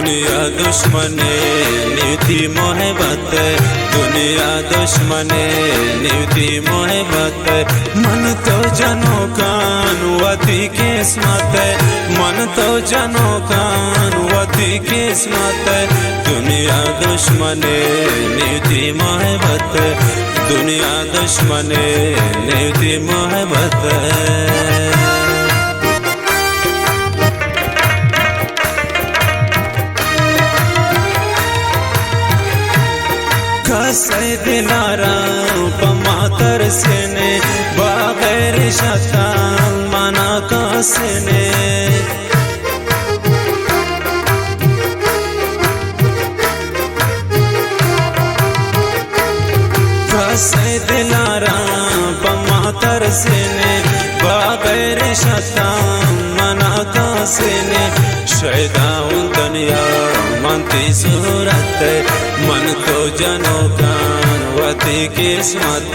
दुनिया दुश्मने नीति मोहब्बत, दुनिया दुश्मने नीति मोहब्बत। मन तो जनो कानुवती किस्मत, मन तो जनो कानुवती किस्मत। दुनिया दुश्मने नीति मोहब्बत, दुनिया दुश्मने नीति मोहब्बत। कसै दिलारा पमातर सेने बगैर शतान मना कसने। कसै दिलारा पमातर सेने बगैर शतान मना कसने। शैदाऊं दुनिया मनती सूरत, मन तो जनो कानुवती किस्मत।